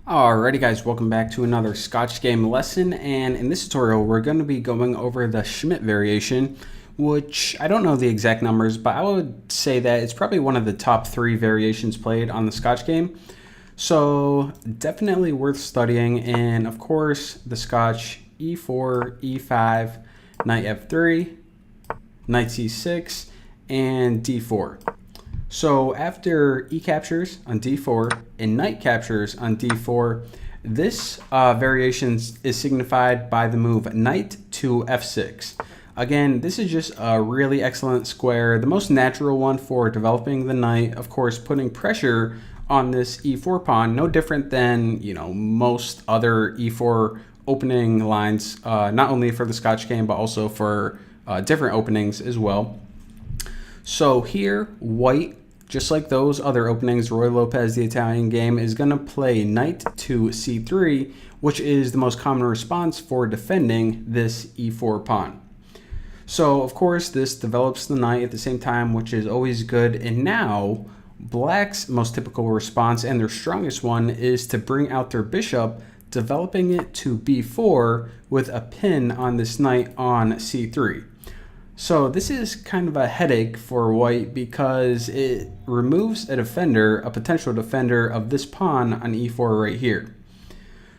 Alrighty guys, welcome back to another Scotch game lesson, and in this tutorial we're going to be going over the Schmidt variation, which I don't know the exact numbers, but I would say that it's probably one of the top 3 variations played on the Scotch game. So definitely worth studying, and of course the Scotch E4, E5, Knight F3, Knight C6, and D4. So after E captures on D4 and Knight captures on D4, this variation is signified by the move Knight to F6. Again, this is just a really excellent square, the most natural one for developing the knight, of course putting pressure on this E4 pawn, no different than, most other E4 opening lines, not only for the Scotch game, but also for different openings as well. So here, white, just like those other openings, Roy Lopez, the Italian game, is going to play knight to c3, which is the most common response for defending this e4 pawn. So, of course, this develops the knight at the same time, which is always good. And now, black's most typical response, and their strongest one, is to bring out their bishop, developing it to b4 with a pin on this knight on c3. So this is kind of a headache for white because it removes a potential defender of this pawn on e4 right here.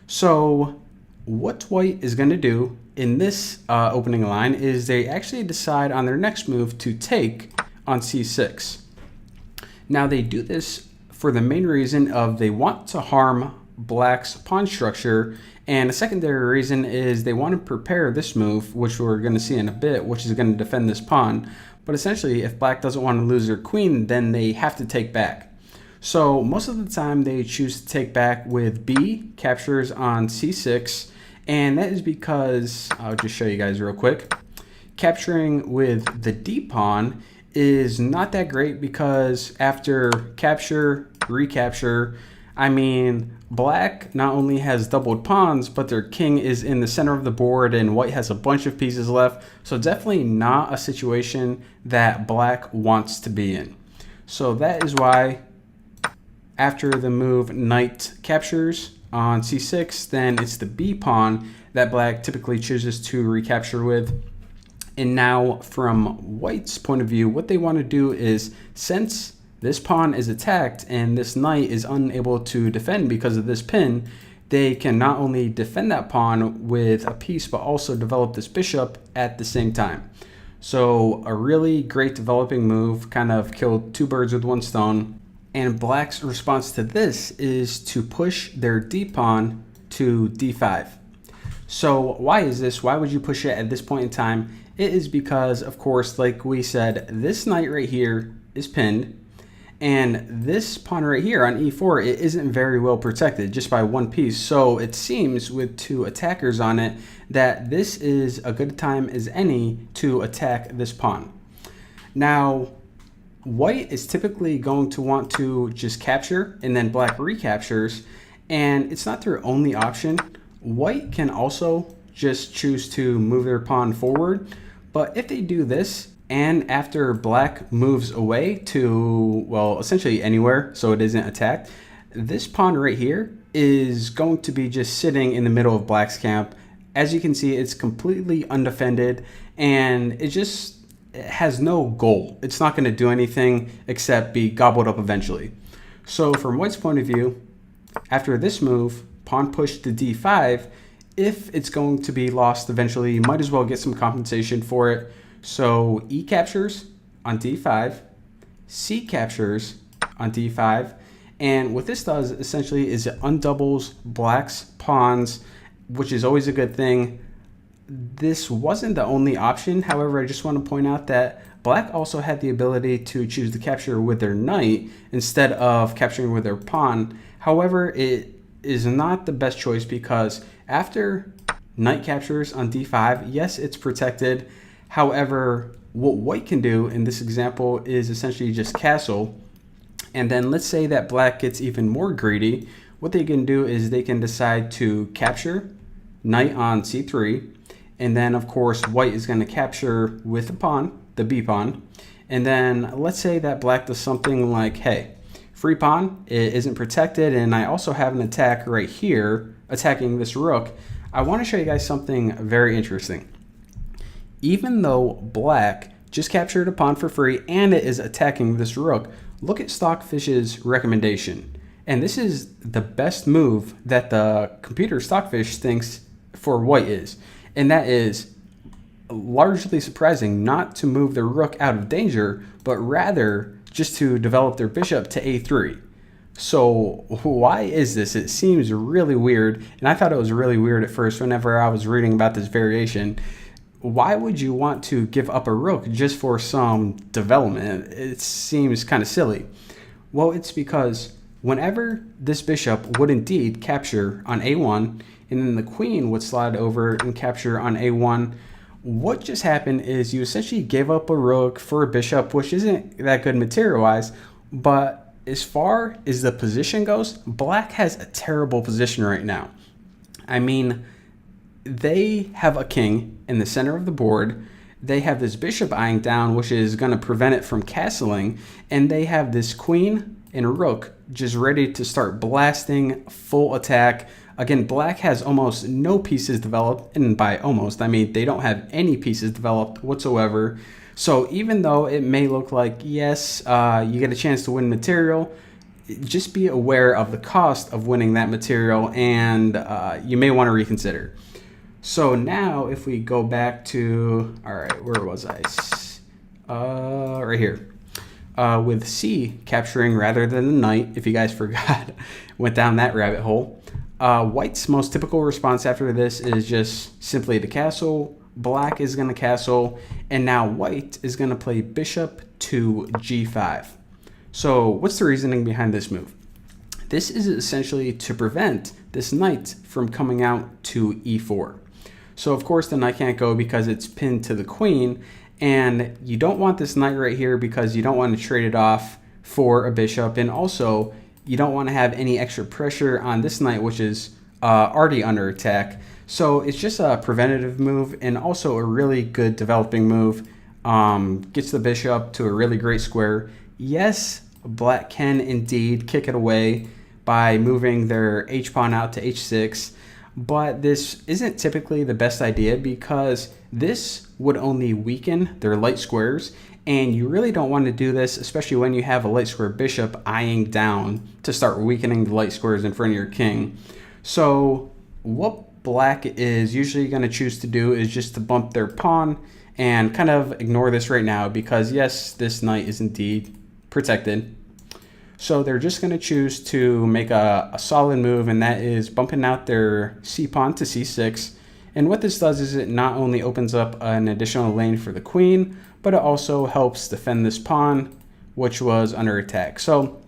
So what white is going to do in this opening line is they actually decide on their next move to take on c6. Now they do this for the main reason of they want to harm black's pawn structure, and a secondary reason is they want to prepare this move, which we're going to see in a bit, which is going to defend this pawn. But essentially, if black doesn't want to lose their queen, then they have to take back. So most of the time they choose to take back with b captures on c6, and that is because, I'll just show you guys real quick, capturing with the d pawn is not that great because after capture, recapture, black not only has doubled pawns, but their king is in the center of the board and white has a bunch of pieces left. So definitely not a situation that black wants to be in. So that is why after the move knight captures on c6, then it's the b pawn that black typically chooses to recapture with. And now from white's point of view, what they want to do is, since this pawn is attacked and this knight is unable to defend because of this pin, they can not only defend that pawn with a piece, but also develop this bishop at the same time. So a really great developing move, kind of killed 2 birds with 1 stone. And black's response to this is to push their d pawn to d5. So why is this? Why would you push it at this point in time? It is because, of course, like we said, this knight right here is pinned. And this pawn right here on e4, it isn't very well protected just by 1 piece. So it seems with 2 attackers on it that this is a good time as any to attack this pawn. Now, white is typically going to want to just capture and then black recaptures. And it's not their only option. White can also just choose to move their pawn forward. But if they do this, and after black moves away to, well, essentially anywhere, so it isn't attacked, this pawn right here is going to be just sitting in the middle of black's camp. As you can see, it's completely undefended, and it has no goal. It's not going to do anything except be gobbled up eventually. So from white's point of view, after this move, pawn push to d5, if it's going to be lost eventually, you might as well get some compensation for it. So E captures on d5, C captures on d5, and what this does essentially is it undoubles black's pawns, which is always a good thing. This wasn't the only option, however, I just want to point out that black also had the ability to choose to capture with their knight instead of capturing with their pawn. However, it is not the best choice because after knight captures on d5, yes, it's protected. However, what white can do in this example is essentially just castle. And then let's say that black gets even more greedy. What they can do is they can decide to capture knight on c3. And then, of course, white is going to capture with the pawn, the b pawn. And then let's say that black does something like, hey, free pawn, it isn't protected, and I also have an attack right here attacking this rook. I want to show you guys something very interesting. Even though black just captured a pawn for free and it is attacking this rook, look at Stockfish's recommendation. And this is the best move that the computer Stockfish thinks for white is. And that is largely surprising, not to move the rook out of danger, but rather just to develop their bishop to a3. So why is this? It seems really weird, and I thought it was really weird at first whenever I was reading about this variation. Why would you want to give up a rook just for some development? It seems kind of silly. Well, it's because whenever this bishop would indeed capture on a1, and then the queen would slide over and capture on a1, what just happened is you essentially gave up a rook for a bishop, which isn't that good material-wise, but as far as the position goes, black has a terrible position right now. I mean, they have a king in the center of the board. They have this bishop eyeing down, which is going to prevent it from castling, and they have this queen and rook just ready to start blasting full attack. Again, black has almost no pieces developed, and by almost, I mean they don't have any pieces developed whatsoever. So even though it may look like, yes, you get a chance to win material, just be aware of the cost of winning that material, and you may want to reconsider. So now if we go back to, all right, where was I? Right here. With C capturing rather than the knight, if you guys forgot, went down that rabbit hole. White's most typical response after this is just simply to castle. Black is going to castle, and now white is going to play bishop to g5. So what's the reasoning behind this move? This is essentially to prevent this knight from coming out to e4. So of course the knight can't go because it's pinned to the queen, and you don't want this knight right here because you don't want to trade it off for a bishop, and also you don't want to have any extra pressure on this knight, which is already under attack. So it's just a preventative move and also a really good developing move. Gets the bishop to a really great square. Yes, black can indeed kick it away by moving their h-pawn out to h6, but this isn't typically the best idea because this would only weaken their light squares, and you really don't want to do this, especially when you have a light square bishop eyeing down to start weakening the light squares in front of your king. So what black is usually going to choose to do is just to bump their pawn and kind of ignore this right now because yes, this knight is indeed protected. So they're just going to choose to make a solid move, and that is bumping out their c-pawn to c6. And what this does is it not only opens up an additional lane for the queen, but it also helps defend this pawn, which was under attack. So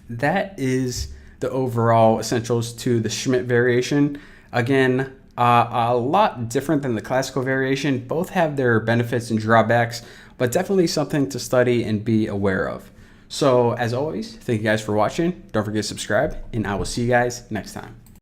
that is the overall essentials to the Schmidt variation. Again, a lot different than the classical variation. Both have their benefits and drawbacks, but definitely something to study and be aware of. So as always, thank you guys for watching. Don't forget to subscribe, and I will see you guys next time.